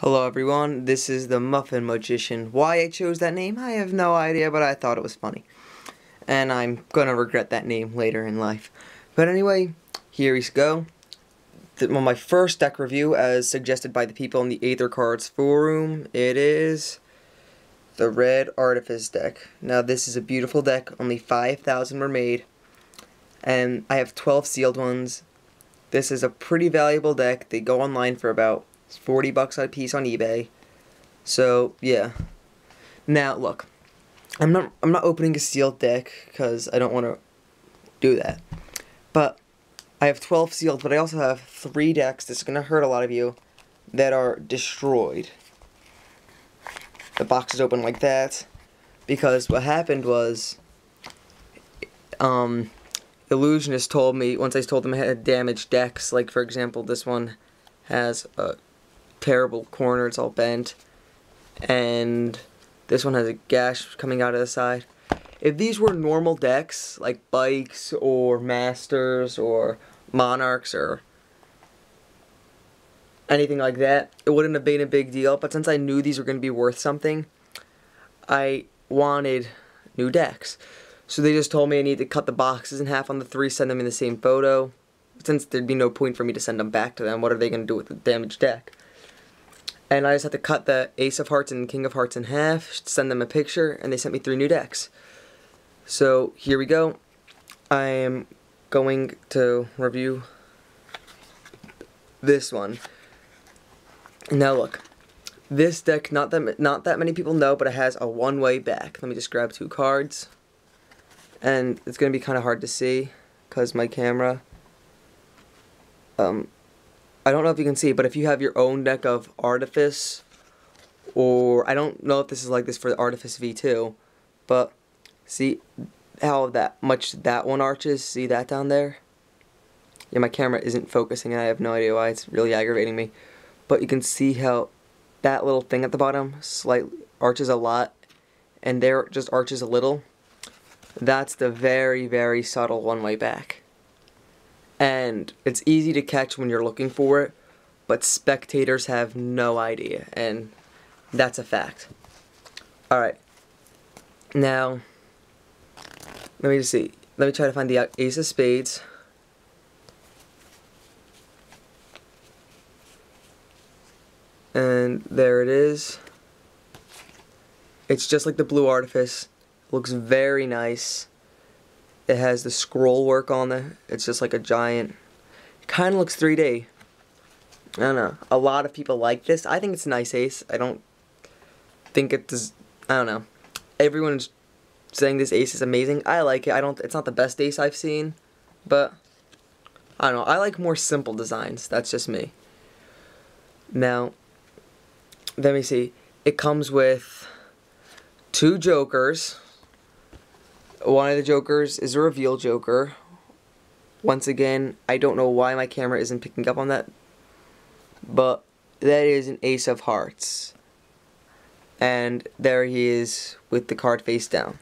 Hello everyone, this is the Muffin Magician. Why I chose that name, I have no idea, but I thought it was funny. And I'm gonna regret that name later in life. But anyway, here we go. My first deck review, as suggested by the people in the Aether Cards forum, it is the Red Artifice deck. Now this is a beautiful deck, only 5,000 were made, and I have 12 sealed ones. This is a pretty valuable deck. They go online for about 40 bucks a piece on eBay. So yeah. Now look, I'm not opening a sealed deck because I don't want to do that. But I have 12 sealed, but I also have 3 decks. This is gonna hurt a lot of you that are destroyed. The box is open like that because what happened was, Illusionist told me once I told them I had damaged decks. Like for example, this one has a terrible corner, it's all bent, and this one has a gash coming out of the side. If these were normal decks like Bikes or Masters or Monarchs or anything like that, it wouldn't have been a big deal, but since I knew these were going to be worth something, I wanted new decks. So they just told me I need to cut the boxes in half on the 3, send them in the same photo. Since there'd be no point for me to send them back to them, what are they going to do with the damaged deck? And I just had to cut the Ace of Hearts and King of Hearts in half, send them a picture, and they sent me 3 new decks. So here we go. I am going to review this one. Now look, this deck, not that many people know, but it has a one-way back. Let me just grab 2 cards. And it's going to be kind of hard to see because my camera, I don't know if you can see, but if you have your own deck of Artifice, or I don't know if this is like this for the Artifice V2, but see how much that one arches? See that down there? Yeah, my camera isn't focusing and I have no idea why. It's really aggravating me. But you can see how that little thing at the bottom slightly arches a lot, and there just arches a little. That's the very, very subtle one-way back. And it's easy to catch when you're looking for it, but spectators have no idea, and that's a fact. Alright, now, let me just see. Let me try to find the Ace of Spades. And there it is. It's just like the Blue Artifice. Looks very nice. It has the scroll work on it. It's just like a giant. It kind of looks 3D. I don't know. A lot of people like this. I think it's a nice ace. I don't think it does. I don't know. Everyone's saying this ace is amazing. I like it. It's not the best ace I've seen, but I don't know. I like more simple designs. That's just me. Now, let me see. It comes with 2 jokers. One of the jokers is a reveal joker. Once again, I don't know why my camera isn't picking up on that, but that is an Ace of Hearts. And there he is with the card face down.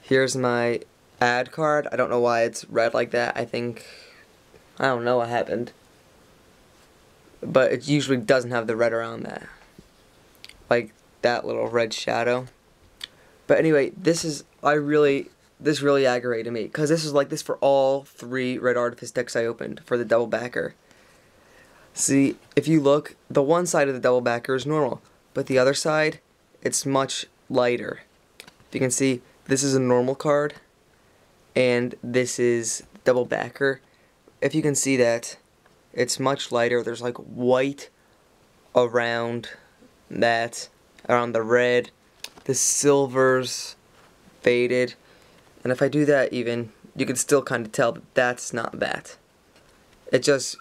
Here's my ad card. I don't know why it's red like that. I don't know what happened. But it usually doesn't have the red around that. Like that little red shadow. But anyway, this really aggravated me, because this is like this for all 3 Red Artifice decks I opened for the double backer. See, if you look, the one side of the double backer is normal, but the other side, it's much lighter. If you can see, this is a normal card, and this is double backer. If you can see that, it's much lighter. There's like white around that, around the red. The silver's faded, and if I do that even, you can still kind of tell that that's not that. It just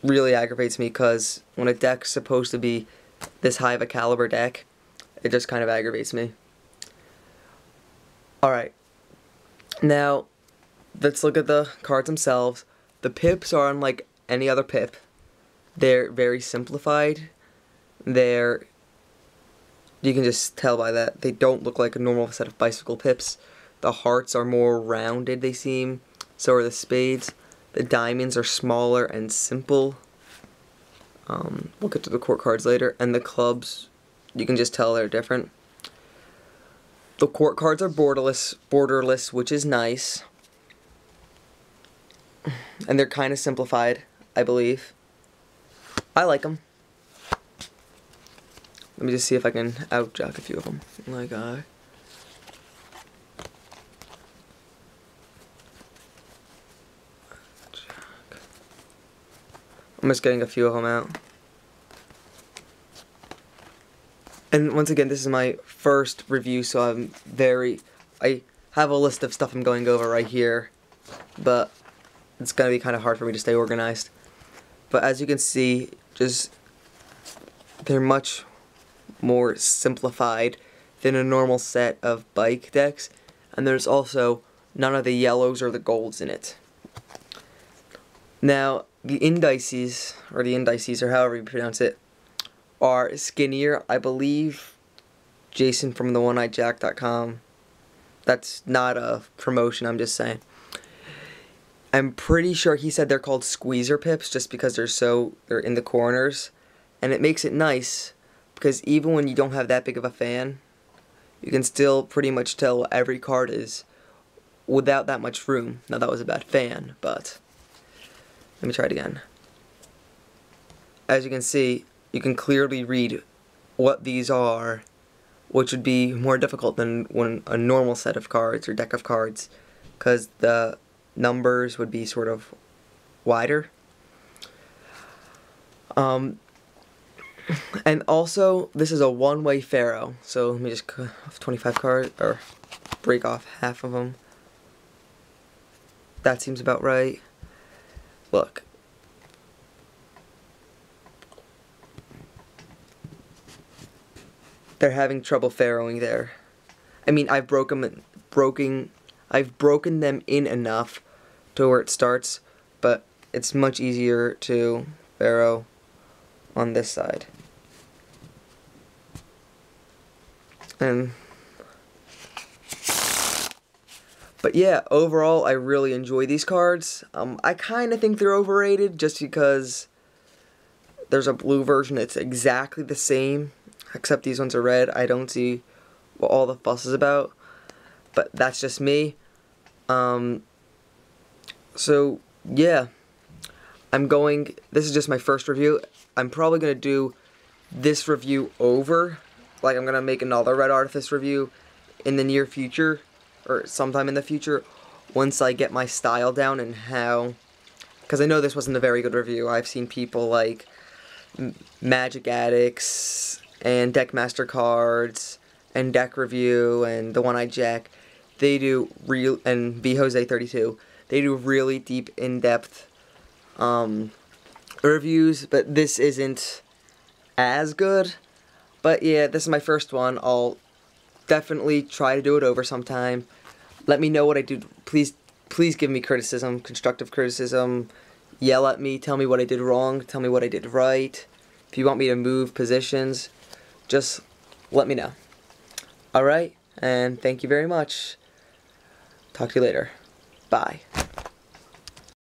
really aggravates me, because when a deck's supposed to be this high of a caliber deck, it just kind of aggravates me. Alright, now let's look at the cards themselves. The pips are unlike any other pip. They're very simplified. You can just tell by that. They don't look like a normal set of bicycle pips. The hearts are more rounded, they seem. So are the spades. The diamonds are smaller and simple. We'll get to the court cards later. And the clubs, you can just tell they're different. The court cards are borderless, which is nice. And they're kind of simplified, I believe. I like them. Let me just see if I can outjack a few of them. Like, I'm just getting a few of them out. And once again, this is my first review, so I have a list of stuff I'm going over right here, but it's going to be kind of hard for me to stay organized. But as you can see, they're much more simplified than a normal set of bike decks, and there's also none of the yellows or the golds in it. Now, the indices, or however you pronounce it, are skinnier. I believe Jason from theoneeyedjack.com, that's not a promotion, I'm just saying. I'm pretty sure he said they're called squeezer pips just because they're in the corners, and it makes it nice because even when you don't have that big of a fan, you can still pretty much tell what every card is without that much room. Now that was a bad fan, but let me try it again. As you can see, you can clearly read what these are, which would be more difficult than when a normal set of cards or deck of cards, because the numbers would be sort of wider. And also, this is a one-way Pharaoh, so let me just cut off 25 cards, or break off half of them. That seems about right. Look. They're having trouble Pharaohing there. I mean, I've broken them in enough to where it starts, but it's much easier to Pharaoh on this side. But yeah, overall, I really enjoy these cards. I kind of think they're overrated just because there's a blue version that's exactly the same, except these ones are red. I don't see what all the fuss is about, but that's just me. So yeah, this is just my first review. I'm probably going to do this review over. Like, I'm going to make another Red Artifice review in the near future, or sometime in the future, once I get my style down and how, because I know this wasn't a very good review. I've seen people like Magic Addicts and Deckmaster Cards and Deck Review and The One-Eyed Jack, they do and B Jose 32, they do really deep, in-depth reviews, but this isn't as good. But yeah, this is my first one. I'll definitely try to do it over sometime. Let me know what I did. Please give me criticism, constructive criticism. Yell at me, tell me what I did wrong, tell me what I did right. If you want me to move positions, just let me know. Alright, and thank you very much. Talk to you later. Bye.